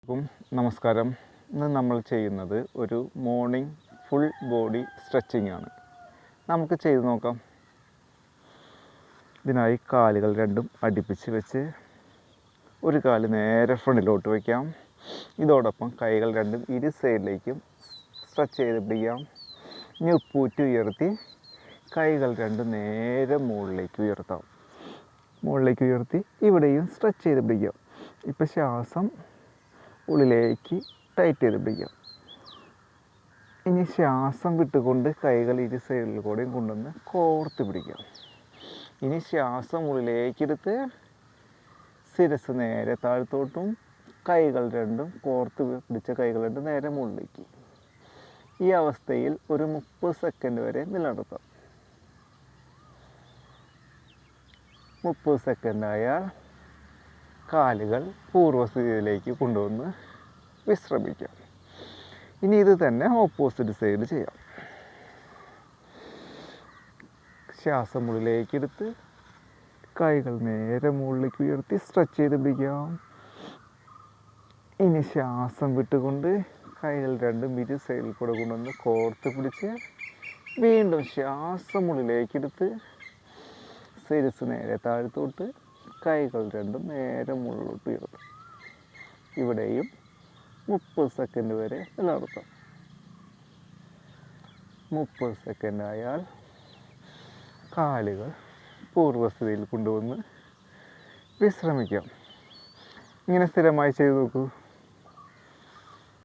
നമസ്കാരം. ഇന്ന് നമ്മൾ ചെയ്യുന്നത് ഒരു മോർണിംഗ് ഫുൾ ബോഡി സ്ട്രെച്ചിങ് ആണ്. നമുക്ക് ചെയ്ത് നോക്കാം. ഇതിനായി കാലുകൾ രണ്ടും അടുപ്പിച്ച് വെച്ച് ഒരു കാല് നേരെ ഫ്രണ്ടിലോട്ട് വയ്ക്കാം. ഇതോടൊപ്പം കൈകൾ രണ്ടും ഇരു സൈഡിലേക്കും സ്ട്രെച്ച് ചെയ്ത് പിടിക്കാം. ഇനി ഉപ്പൂറ്റി ഉയർത്തി കൈകൾ രണ്ടും നേരെ മുകളിലേക്ക് ഉയർത്താം. മുകളിലേക്ക് ഉയർത്തി ഇവിടെയും സ്ട്രെച്ച് ചെയ്ത് പിടിക്കാം. ഇപ്പോൾ ശ്വാസം ഉള്ളിലേക്ക് ടൈറ്റ് ചെയ്ത് പിടിക്കാം. ഇനി ശ്വാസം വിട്ടുകൊണ്ട് കൈകൾ ഇരു സൈഡിൽ കൂടെയും കൊണ്ടുവന്ന് കോർത്ത് പിടിക്കാം. ഇനി ശ്വാസം ഉള്ളിലേക്കെടുത്ത് ശിരസ് നേരെ താഴ്ത്തോട്ടും കൈകൾ രണ്ടും കോർത്ത് പിടിച്ച കൈകൾ രണ്ടും നേരെ മുകളിലേക്ക്. ഈ അവസ്ഥയിൽ ഒരു 30 സെക്കൻഡ് വരെ നിലനിർത്താം. 30 സെക്കൻഡായാൽ കാലുകൾ പൂർവ്വസ്ഥിതിയിലേക്ക് കൊണ്ടുവന്ന് വിശ്രമിക്കാം. ഇനി ഇത് തന്നെ ഓപ്പോസിറ്റ് സൈഡ് ചെയ്യാം. ശ്വാസം മുകളിലേക്കെടുത്ത് കൈകൾ നേരെ മുകളിലേക്ക് ഉയർത്തി സ്ട്രെച്ച് ചെയ്ത് പിടിക്കാം. ഇനി ശ്വാസം വിട്ടുകൊണ്ട് കൈകൾ രണ്ടും ഇരു സൈഡിൽ കൂടെ കൊണ്ടുവന്ന് കോർത്ത് പിടിച്ച് വീണ്ടും ശ്വാസം മുകളിലേക്കെടുത്ത് ശിരസ് നേരെ താഴ്ത്തോട്ട് കൈകൾ രണ്ടും നേരെ മുകളിലോട്ട് ഉയർത്തും. ഇവിടെയും 30 സെക്കൻഡ് വരെ നിലനിർത്താം. 30 സെക്കൻഡ് ആയാൽ കാലുകൾ പൂർവ്വസ്ഥിതിയിൽ കൊണ്ടുവന്ന് വിശ്രമിക്കാം. ഇങ്ങനെ സ്ഥിരമായി ചെയ്തു നോക്കൂ.